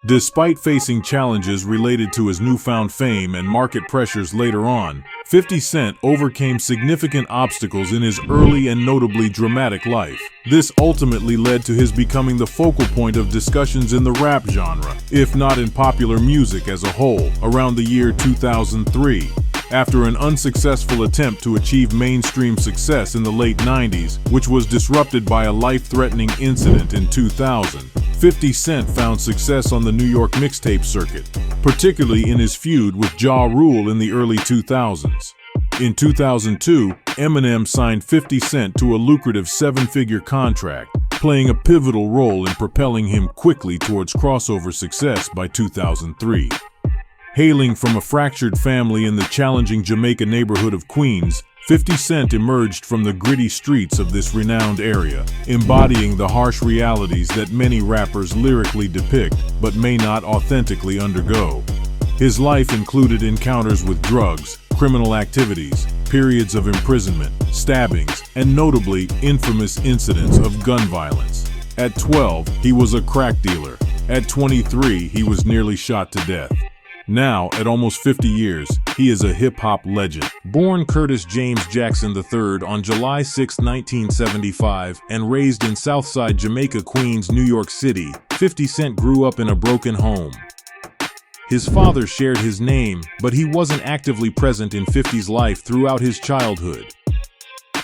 Despite facing challenges related to his newfound fame and market pressures later on, 50 Cent overcame significant obstacles in his early and notably dramatic life. This ultimately led to his becoming the focal point of discussions in the rap genre, if not in popular music as a whole, around the year 2003. After an unsuccessful attempt to achieve mainstream success in the late 90s, which was disrupted by a life-threatening incident in 2000, 50 Cent found success on the New York mixtape circuit, particularly in his feud with Ja Rule in the early 2000s. In 2002, Eminem signed 50 Cent to a lucrative 7-figure contract, playing a pivotal role in propelling him quickly towards crossover success by 2003. Hailing from a fractured family in the challenging Jamaica neighborhood of Queens, 50 Cent emerged from the gritty streets of this renowned area, embodying the harsh realities that many rappers lyrically depict but may not authentically undergo. His life included encounters with drugs, criminal activities, periods of imprisonment, stabbings, and notably infamous incidents of gun violence. At 12, he was a crack dealer. At 23, he was nearly shot to death. Now, at almost 50 years, he is a hip-hop legend. Born Curtis James Jackson III on July 6, 1975, and raised in Southside Jamaica, Queens, New York City, 50 Cent grew up in a broken home. His father shared his name, but he wasn't actively present in 50's life throughout his childhood.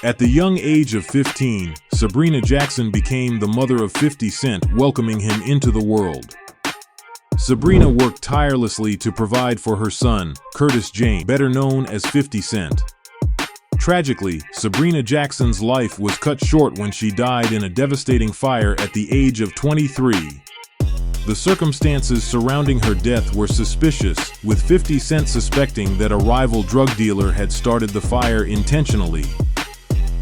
At the young age of 15, Sabrina Jackson became the mother of 50 Cent, welcoming him into the world. Sabrina worked tirelessly to provide for her son, Curtis James, better known as 50 Cent. Tragically, Sabrina Jackson's life was cut short when she died in a devastating fire at the age of 23. The circumstances surrounding her death were suspicious, with 50 Cent suspecting that a rival drug dealer had started the fire intentionally.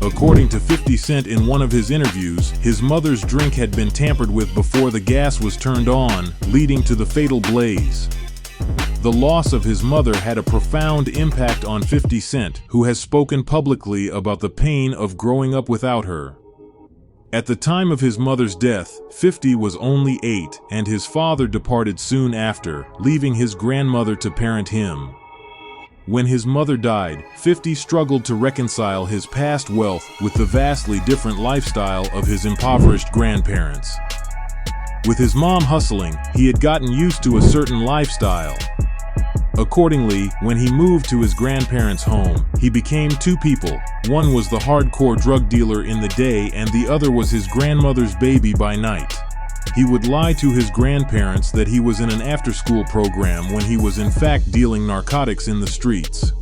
According to 50 Cent in one of his interviews, his mother's drink had been tampered with before the gas was turned on, leading to the fatal blaze. The loss of his mother had a profound impact on 50 Cent, who has spoken publicly about the pain of growing up without her. At the time of his mother's death, 50 was only 8, and his father departed soon after, leaving his grandmother to parent him. When his mother died, 50 struggled to reconcile his past wealth with the vastly different lifestyle of his impoverished grandparents. With his mom hustling, he had gotten used to a certain lifestyle. Accordingly, when he moved to his grandparents' home, he became two people. One was the hardcore drug dealer in the day and the other was his grandmother's baby by night. He would lie to his grandparents that he was in an after-school program when he was in fact dealing narcotics in the streets.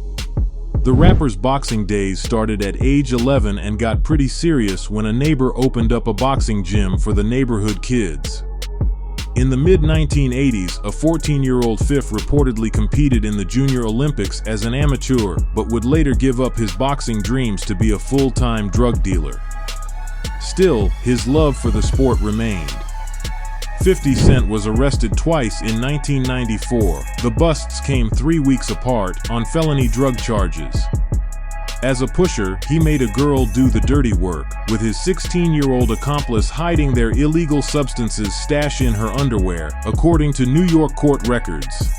The rapper's boxing days started at age 11 and got pretty serious when a neighbor opened up a boxing gym for the neighborhood kids. In the mid-1980s, a 14-year-old Fifth reportedly competed in the Junior Olympics as an amateur, but would later give up his boxing dreams to be a full-time drug dealer. Still, his love for the sport remained. 50 Cent was arrested twice in 1994. The busts came 3 weeks apart on felony drug charges. As a pusher, he made a girl do the dirty work, with his 16-year-old accomplice hiding their illegal substances stashed in her underwear, according to New York court records.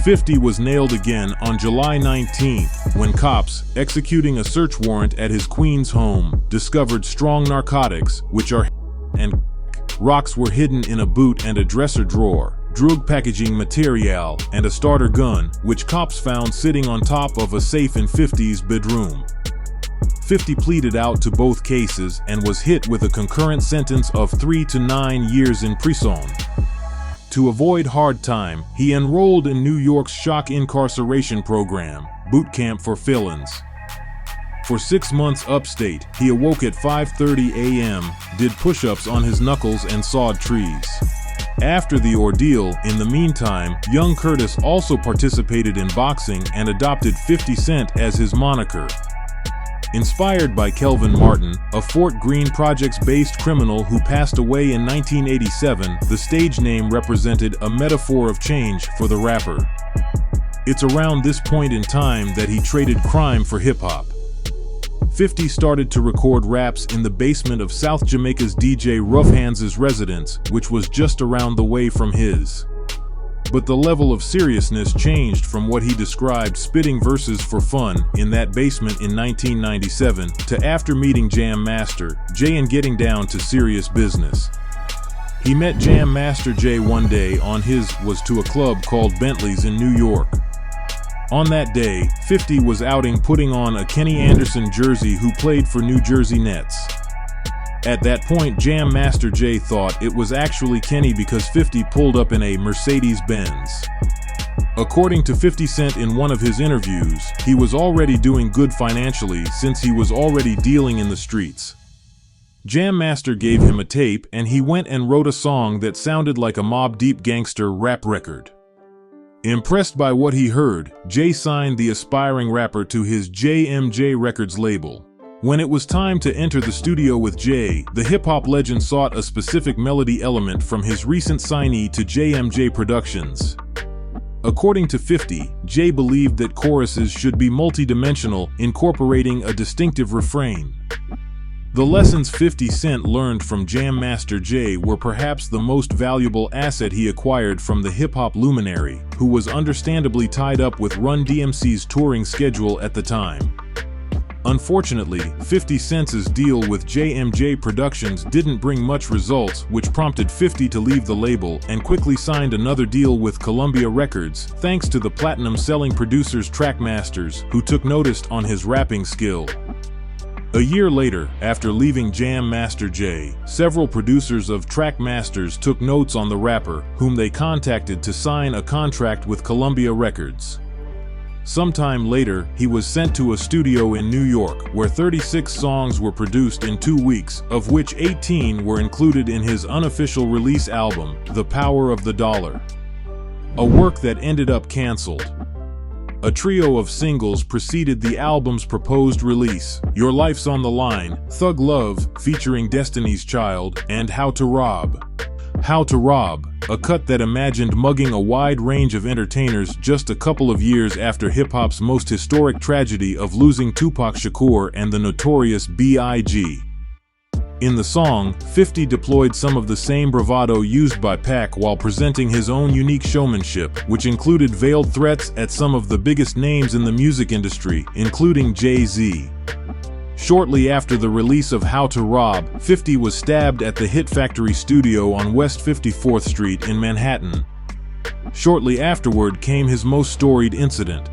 50 was nailed again on July 19th, when cops, executing a search warrant at his Queens home, discovered strong narcotics, which are and rocks were hidden in a boot and a dresser drawer, drug packaging material, and a starter gun, which cops found sitting on top of a safe in 50's bedroom. 50 pleaded out to both cases and was hit with a concurrent sentence of 3 to 9 years in prison. To avoid hard time, he enrolled in New York's shock incarceration program, boot camp for felons. For 6 months upstate, he awoke at 5:30 a.m., did push-ups on his knuckles and sawed trees. After the ordeal, in the meantime, young Curtis also participated in boxing and adopted 50 Cent as his moniker. Inspired by Kelvin Martin, a Fort Greene Projects-based criminal who passed away in 1987, the stage name represented a metaphor of change for the rapper. It's around this point in time that he traded crime for hip-hop. 50 started to record raps in the basement of South Jamaica's DJ Rough Hands' residence, which was just around the way from his. but the level of seriousness changed from what he described spitting verses for fun in that basement in 1997 to after meeting Jam Master Jay and getting down to serious business. He met Jam Master Jay one day on his was to a club called Bentley's in New York. On that day, 50 was outing putting on a Kenny Anderson jersey who played for New Jersey Nets. At that point, Jam Master Jay thought it was actually Kenny because 50 pulled up in a Mercedes-Benz. According to 50 Cent in one of his interviews, he was already doing good financially since he was already dealing in the streets. Jam Master gave him a tape and he went and wrote a song that sounded like a Mobb Deep gangster rap record. Impressed by what he heard, Jay signed the aspiring rapper to his JMJ Records label. When it was time to enter the studio with Jay, the hip-hop legend sought a specific melody element from his recent signee to JMJ Productions. According to 50, Jay believed that choruses should be multi-dimensional, incorporating a distinctive refrain. The lessons 50 Cent learned from Jam Master Jay were perhaps the most valuable asset he acquired from the hip-hop luminary, who was understandably tied up with Run DMC's touring schedule at the time. Unfortunately, 50 Cent's deal with JMJ Productions didn't bring much results, which prompted 50 to leave the label and quickly signed another deal with Columbia Records, thanks to the platinum-selling producer's Trackmasters, who took notice on his rapping skill. A year later, after leaving Jam Master Jay, several producers of Trackmasters took notes on the rapper, whom they contacted to sign a contract with Columbia Records. Sometime later, he was sent to a studio in New York, where 36 songs were produced in 2 weeks, of which 18 were included in his unofficial release album, The Power of the Dollar. A work that ended up canceled. A trio of singles preceded the album's proposed release: Your Life's on the Line, Thug Love, featuring Destiny's Child, and How to Rob. How to Rob, a cut that imagined mugging a wide range of entertainers just a couple of years after hip-hop's most historic tragedy of losing Tupac Shakur and the notorious B.I.G. In the song, 50 deployed some of the same bravado used by Pac while presenting his own unique showmanship, which included veiled threats at some of the biggest names in the music industry, including Jay-Z. Shortly after the release of How to Rob, 50 was stabbed at the Hit Factory studio on West 54th Street in Manhattan. Shortly afterward came his most storied incident.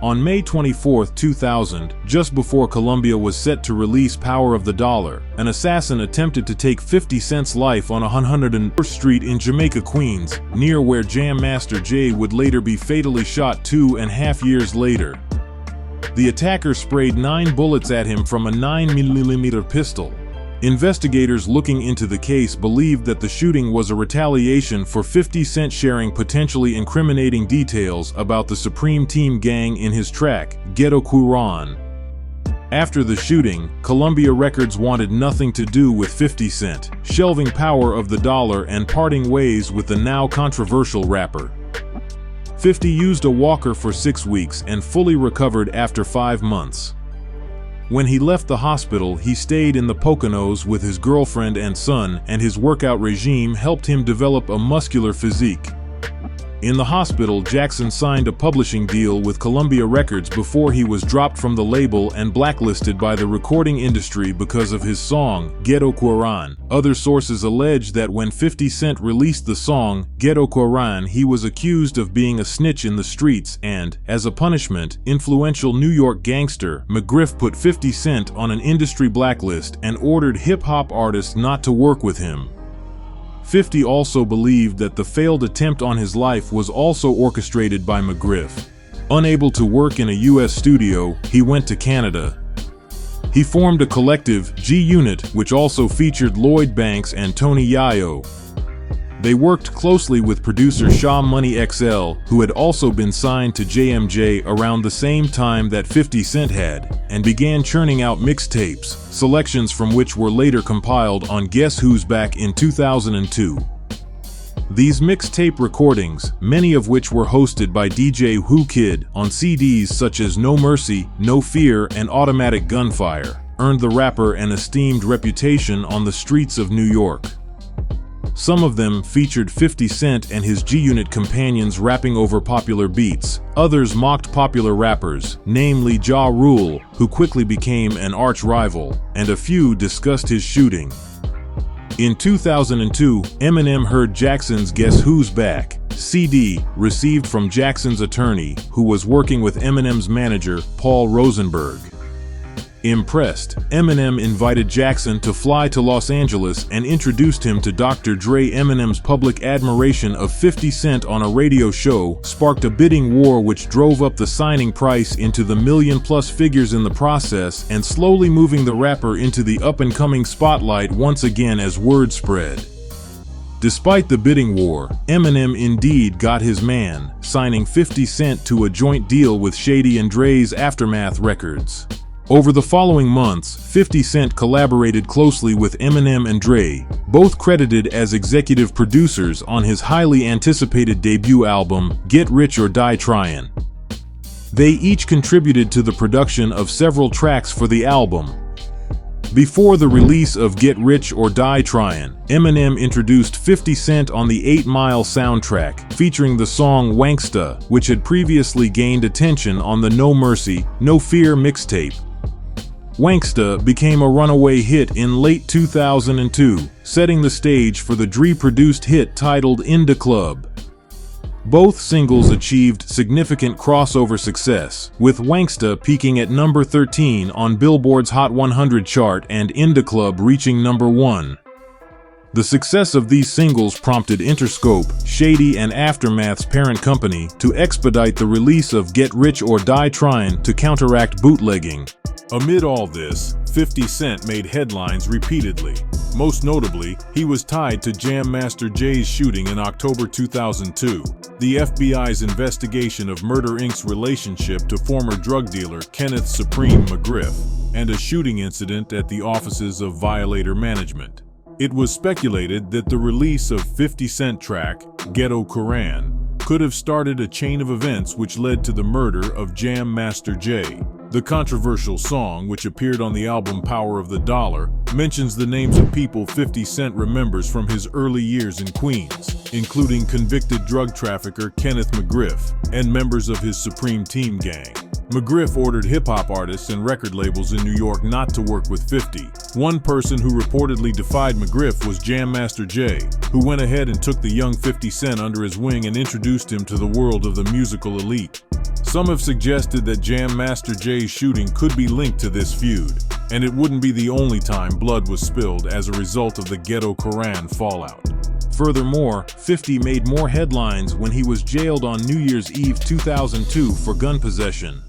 On May 24, 2000, just before Columbia was set to release Power of the Dollar, an assassin attempted to take 50 Cent's life on 101st Street in Jamaica, Queens, near where Jam Master Jay would later be fatally shot 2.5 years later. The attacker sprayed 9 bullets at him from a 9mm pistol. Investigators looking into the case believed that the shooting was a retaliation for 50 Cent sharing potentially incriminating details about the Supreme Team gang in his track, Ghetto Quran. After the shooting, Columbia Records wanted nothing to do with 50 Cent, shelving Power of the Dollar and parting ways with the now controversial rapper. 50 used a walker for 6 weeks and fully recovered after 5 months. When he left the hospital, he stayed in the Poconos with his girlfriend and son, and his workout regime helped him develop a muscular physique. In the hospital, Jackson signed a publishing deal with Columbia Records before he was dropped from the label and blacklisted by the recording industry because of his song, Ghetto Quran. Other sources allege that when 50 Cent released the song, Ghetto Quran, he was accused of being a snitch in the streets and, as a punishment, influential New York gangster McGriff put 50 Cent on an industry blacklist and ordered hip-hop artists not to work with him. 50 also believed that the failed attempt on his life was also orchestrated by McGriff. Unable to work in a U.S. studio, he went to Canada. He formed a collective, G-Unit, which also featured Lloyd Banks and Tony Yayo. They worked closely with producer Shaw Money XL, who had also been signed to JMJ around the same time that 50 Cent had, and began churning out mixtapes, selections from which were later compiled on Guess Who's Back in 2002. These mixtape recordings, many of which were hosted by DJ Who Kid on CDs such as No Mercy, No Fear, and Automatic Gunfire, earned the rapper an esteemed reputation on the streets of New York. Some of them featured 50 Cent and his G-Unit companions rapping over popular beats. Others mocked popular rappers, namely Ja Rule, who quickly became an arch-rival, and a few discussed his shooting. In 2002, Eminem heard Jackson's Guess Who's Back CD, received from Jackson's attorney, who was working with Eminem's manager, Paul Rosenberg. Impressed, Eminem invited Jackson to fly to Los Angeles and introduced him to Dr. Dre. Eminem's public admiration of 50 Cent on a radio show sparked a bidding war which drove up the signing price into the million-plus figures in the process and slowly moving the rapper into the up-and-coming spotlight once again as word spread. Despite the bidding war, Eminem indeed got his man, signing 50 Cent to a joint deal with Shady and Dre's Aftermath Records. Over the following months, 50 Cent collaborated closely with Eminem and Dre, both credited as executive producers on his highly anticipated debut album, Get Rich or Die Tryin'. They each contributed to the production of several tracks for the album. Before the release of Get Rich or Die Tryin', Eminem introduced 50 Cent on the 8 Mile soundtrack, featuring the song Wanksta, which had previously gained attention on the No Mercy, No Fear mixtape. Wanksta became a runaway hit in late 2002, setting the stage for the Dre-produced hit titled In Da Club. Both singles achieved significant crossover success, with Wanksta peaking at number 13 on Billboard's Hot 100 chart and In Da Club reaching number 1. The success of these singles prompted Interscope, Shady and Aftermath's parent company, to expedite the release of Get Rich or Die Tryin' to counteract bootlegging. Amid all this, 50 Cent made headlines repeatedly. Most notably, he was tied to Jam Master Jay's shooting in October 2002, the FBI's investigation of Murder Inc.'s relationship to former drug dealer Kenneth Supreme McGriff, and a shooting incident at the offices of Violator Management. It was speculated that the release of 50 Cent track, Ghetto Koran, could have started a chain of events which led to the murder of Jam Master Jay. The controversial song, which appeared on the album Power of the Dollar, mentions the names of people 50 Cent remembers from his early years in Queens, including convicted drug trafficker Kenneth McGriff and members of his Supreme Team gang. McGriff ordered hip-hop artists and record labels in New York not to work with 50. One person who reportedly defied McGriff was Jam Master Jay, who went ahead and took the young 50 Cent under his wing and introduced him to the world of the musical elite. Some have suggested that Jam Master Jay's shooting could be linked to this feud, and it wouldn't be the only time blood was spilled as a result of the Ghetto Koran fallout. Furthermore, 50 made more headlines when he was jailed on New Year's Eve 2002 for gun possession.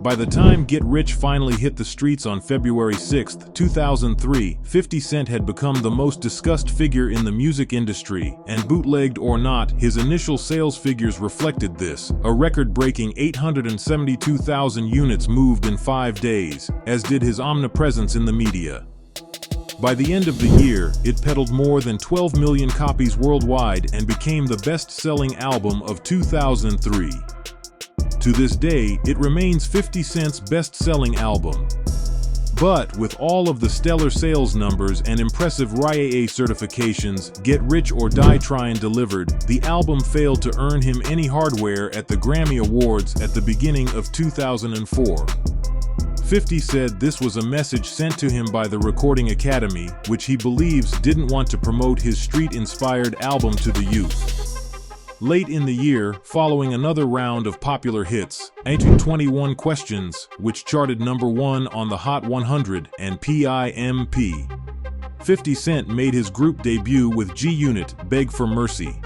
By the time Get Rich finally hit the streets on February 6, 2003, 50 Cent had become the most discussed figure in the music industry, and bootlegged or not, his initial sales figures reflected this, a record-breaking 872,000 units moved in 5 days, as did his omnipresence in the media. By the end of the year, it peddled more than 12 million copies worldwide and became the best-selling album of 2003. To this day, it remains 50 Cent's best-selling album. But with all of the stellar sales numbers and impressive RIAA certifications Get Rich or Die Tryin' delivered, the album failed to earn him any hardware at the Grammy Awards at the beginning of 2004. 50 said this was a message sent to him by the Recording Academy, which he believes didn't want to promote his street-inspired album to the youth. Late in the year, following another round of popular hits, 21 Questions, which charted number 1 on the Hot 100 and PIMP, 50 Cent made his group debut with G-Unit, Beg for Mercy.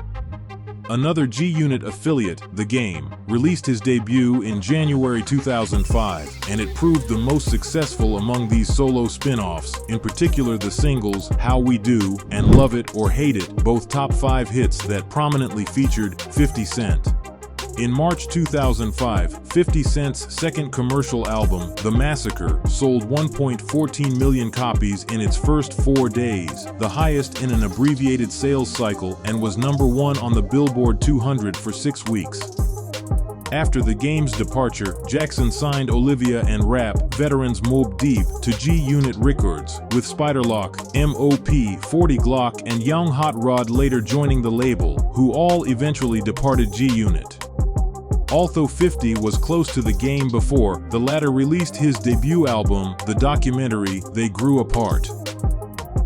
Another G-Unit affiliate, The Game, released his debut in January 2005, and it proved the most successful among these solo spin-offs, in particular the singles How We Do and Love It or Hate It, both top 5 hits that prominently featured 50 Cent. In March 2005, 50 Cent's second commercial album, The Massacre, sold 1.14 million copies in its first 4 days, the highest in an abbreviated sales cycle, and was number 1 on the Billboard 200 for 6 weeks. After the game's departure, Jackson signed Olivia and rap veterans Mobb Deep to G-Unit Records, with Spiderlock, MOP, 40 Glock, and Young Hot Rod later joining the label, who all eventually departed G-Unit. Although 50 was close to the game before, the latter released his debut album, the documentary They Grew Apart.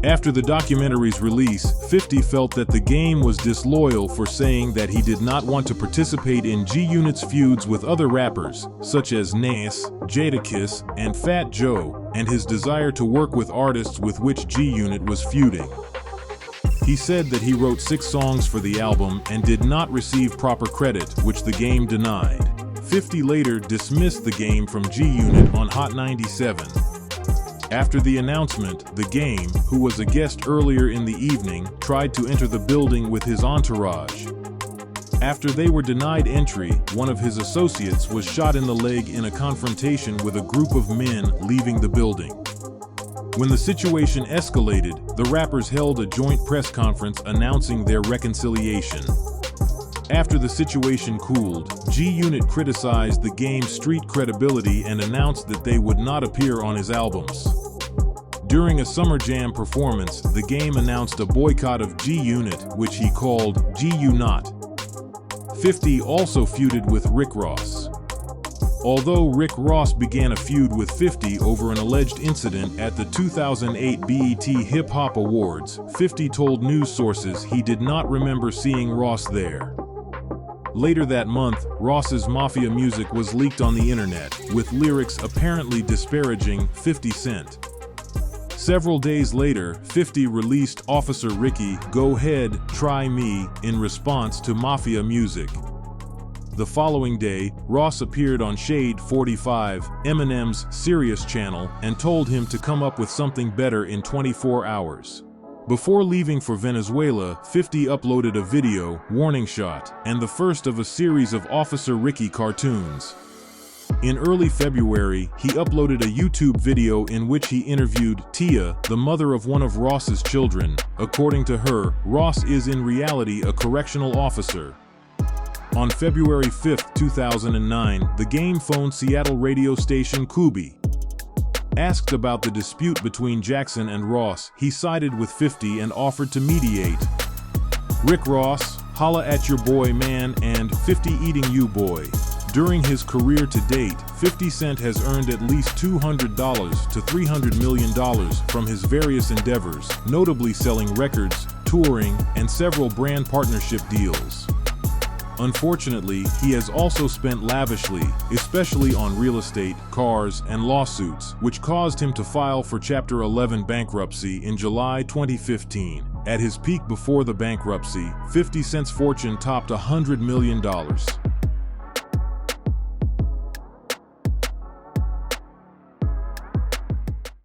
After the documentary's release, 50 felt that the game was disloyal for saying that he did not want to participate in G-Unit's feuds with other rappers, such as Nas, Jadakiss, and Fat Joe, and his desire to work with artists with which G-Unit was feuding. He said that he wrote 6 songs for the album and did not receive proper credit, which the game denied. 50 later dismissed the game from G-Unit on Hot 97. After the announcement, The Game, who was a guest earlier in the evening, tried to enter the building with his entourage. After they were denied entry, one of his associates was shot in the leg in a confrontation with a group of men leaving the building. When the situation escalated, the rappers held a joint press conference announcing their reconciliation. After the situation cooled, G-Unit criticized the game's street credibility and announced that they would not appear on his albums. During a Summer Jam performance, the game announced a boycott of G-Unit, which he called G-U-Not. 50 also feuded with Rick Ross. Although Rick Ross began a feud with 50 over an alleged incident at the 2008 BET Hip Hop Awards, 50 told news sources he did not remember seeing Ross there. Later that month, Ross's Mafia music was leaked on the internet, with lyrics apparently disparaging 50 Cent. Several days later, 50 released Officer Ricky, Go Ahead, Try Me, in response to Mafia music. The following day, Ross appeared on Shade 45, Eminem's Sirius channel, and told him to come up with something better in 24 hours. Before leaving for Venezuela, 50 uploaded a video, Warning Shot, and the first of a series of Officer Ricky cartoons. In early February, he uploaded a YouTube video in which he interviewed Tia, the mother of one of Ross's children. According to her, Ross is in reality a correctional officer. On February 5, 2009, the game phoned Seattle radio station Kubi. Asked about the dispute between Jackson and Ross, he sided with 50 and offered to mediate. Rick Ross, holla at your boy man, and 50 eating you boy. During his career to date, 50 Cent has earned at least $200 to $300 million from his various endeavors, notably selling records, touring, and several brand partnership deals. Unfortunately, he has also spent lavishly, especially on real estate, cars, and lawsuits, which caused him to file for Chapter 11 bankruptcy in July 2015. At his peak before the bankruptcy, 50 Cent's fortune topped $100 million.